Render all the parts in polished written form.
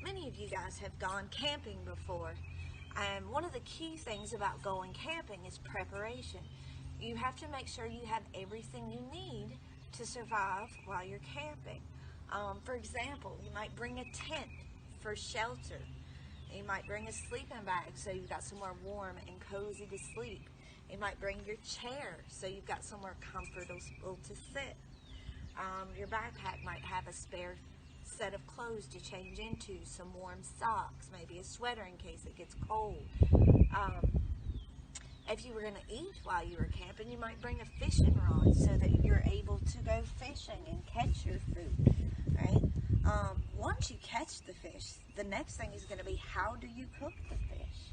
many of you guys have gone camping before, and one of the key things about going camping is preparation. You have to make sure you have everything you need to survive while you're camping. For example, you might bring a tent for shelter. You might bring a sleeping bag so you've got somewhere warm and cozy to sleep. You might bring your chair so you've got somewhere comfortable to sit. Your backpack might have a spare set of clothes to change into, some warm socks, maybe a sweater in case it gets cold. If you were going to eat while you were camping, you might bring a fishing rod so that you're able to go fishing and catch your food, right? Once you catch the fish, the next thing is going to be, how do you cook the fish?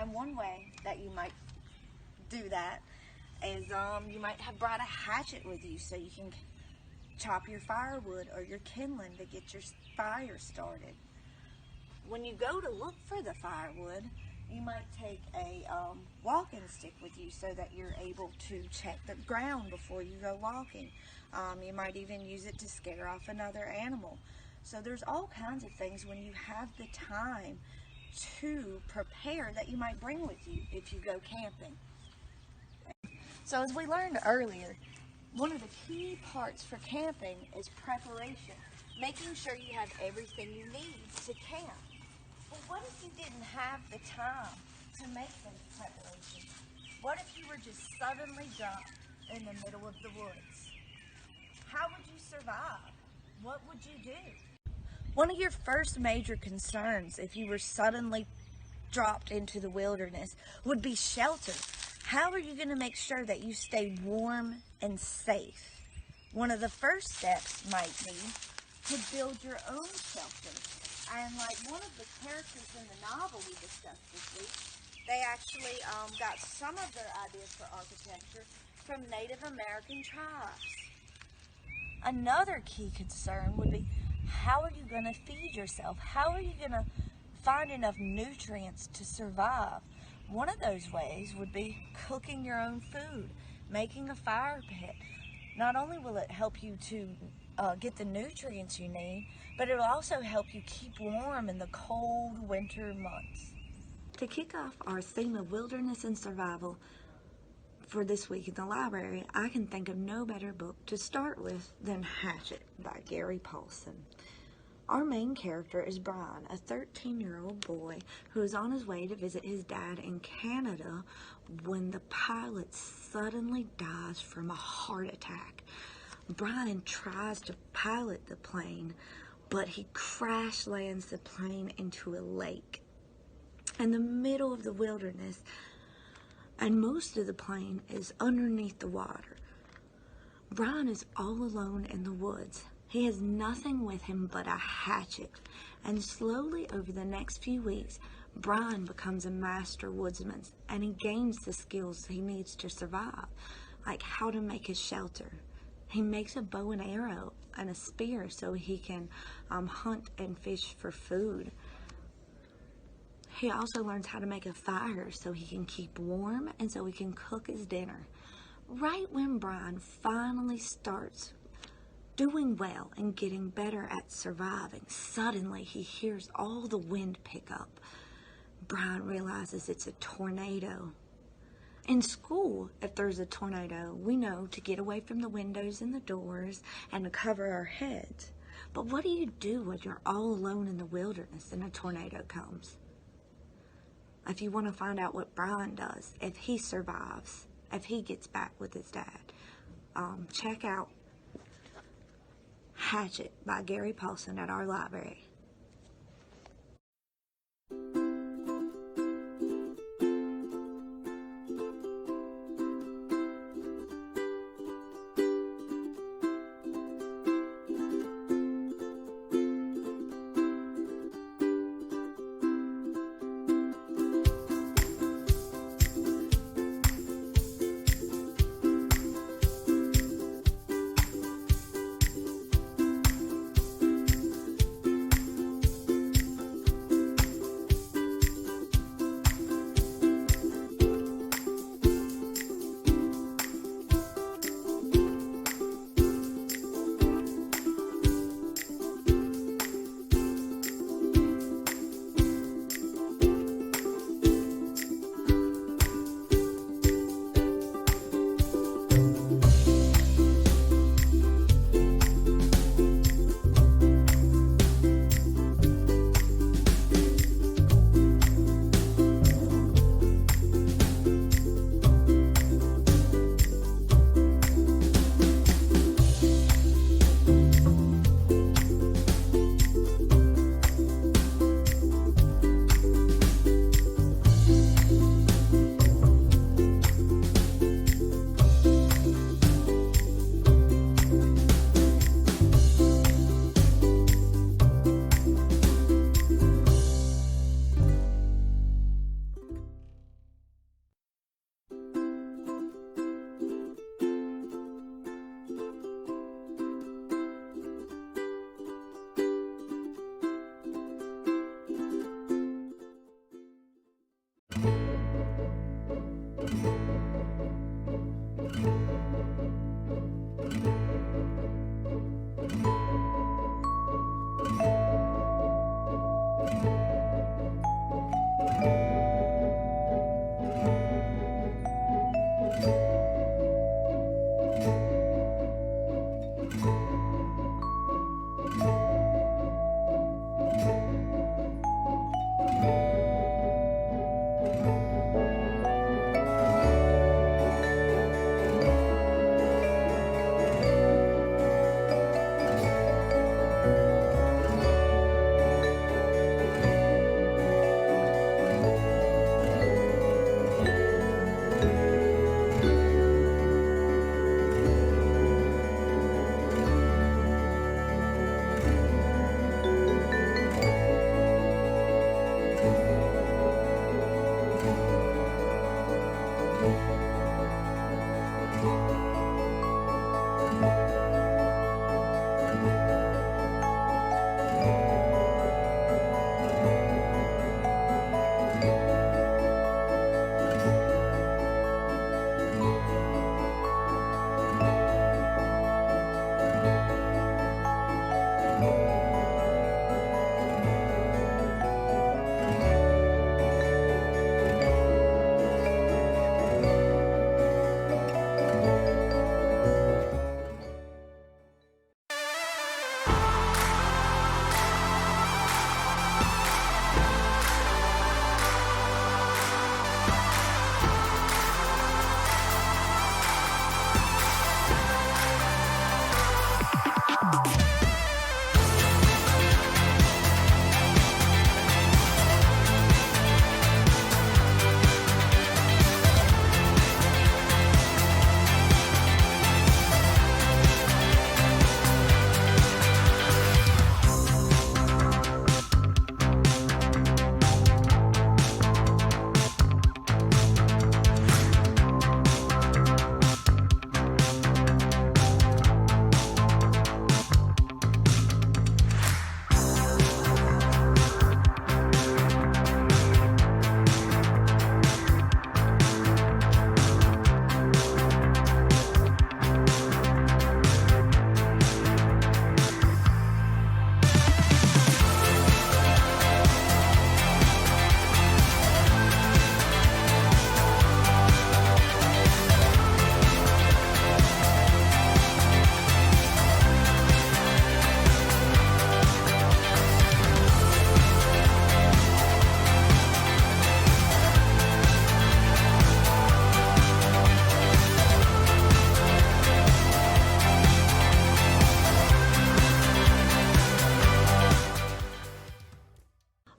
And one way that you might do that is you might have brought a hatchet with you so you can chop your firewood or your kindling to get your fire started. When you go to look for the firewood, you might take a walking stick with you so that you're able to check the ground before you go walking. You might even use it to scare off another animal. So there's all kinds of things when you have the time to prepare that you might bring with you if you go camping. So as we learned earlier, one of the key parts for camping is preparation, making sure you have everything you need to camp. But what if you didn't have the time to make those preparations? What if you were just suddenly dropped in the middle of the woods? How would you survive? What would you do? One of your first major concerns if you were suddenly dropped into the wilderness would be shelter. How are you going to make sure that you stay warm and safe? One of the first steps might be to build your own shelter. And like one of the characters in the novel we discussed this week, they actually got some of their ideas for architecture from Native American tribes. Another key concern would be, how are you going to feed yourself? How are you going to find enough nutrients to survive? One of those ways would be cooking your own food, making a fire pit. Not only will it help you to get the nutrients you need, but it will also help you keep warm in the cold winter months. To kick off our theme of wilderness and survival for this week in the library, I can think of no better book to start with than Hatchet by Gary Paulsen. Our main character is Brian, a 13-year-old boy who is on his way to visit his dad in Canada when the pilot suddenly dies from a heart attack. Brian tries to pilot the plane, but he crash lands the plane into a lake in the middle of the wilderness, and most of the plane is underneath the water. Brian is all alone in the woods. He has nothing with him but a hatchet, and slowly over the next few weeks, Brian becomes a master woodsman, and he gains the skills he needs to survive, like how to make a shelter. He makes a bow and arrow and a spear so he can hunt and fish for food. He also learns how to make a fire so he can keep warm and so he can cook his dinner. Right when Brian finally starts doing well and getting better at surviving, suddenly he hears all the wind pick up. Brian realizes it's a tornado. In school, if there's a tornado, we know to get away from the windows and the doors and to cover our heads. But what do you do when you're all alone in the wilderness and a tornado comes? If you want to find out what Brian does, if he survives, if he gets back with his dad, check out Hatchet by Gary Paulsen at our library.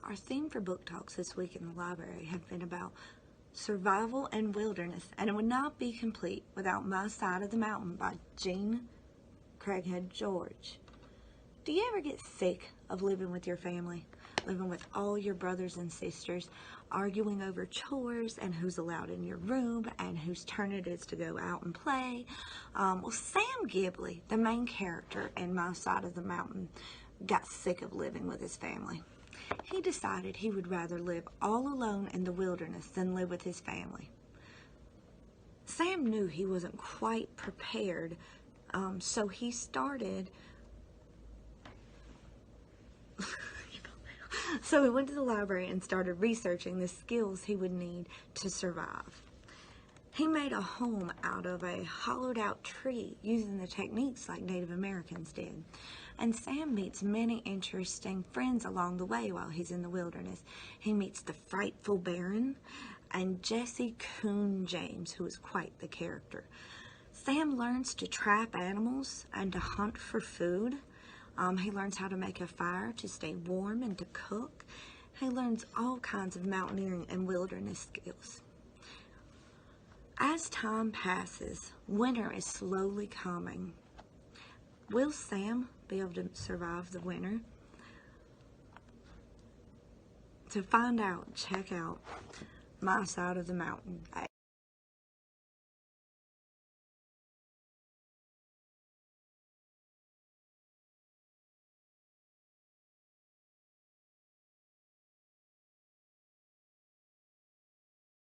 Our theme for book talks this week in the library have been about survival and wilderness, and it would not be complete without My Side of the Mountain by Jean Craighead George. Do you ever get sick of living with your family? Living with all your brothers and sisters, arguing over chores and who's allowed in your room and whose turn it is to go out and play? Well, Sam Ghibley, the main character in My Side of the Mountain, got sick of living with his family. He decided he would rather live all alone in the wilderness than live with his family. Sam knew he wasn't quite prepared, so he started... So he went to the library and started researching the skills he would need to survive. He made a home out of a hollowed out tree using the techniques like Native Americans did. And Sam meets many interesting friends along the way while he's in the wilderness. He meets the frightful Baron and Jesse Coon James, who is quite the character. Sam learns to trap animals and to hunt for food. He learns how to make a fire to stay warm and to cook. He learns all kinds of mountaineering and wilderness skills. As time passes, winter is slowly coming. Will Sam be able to survive the winter? To find out, check out My Side of the Mountain.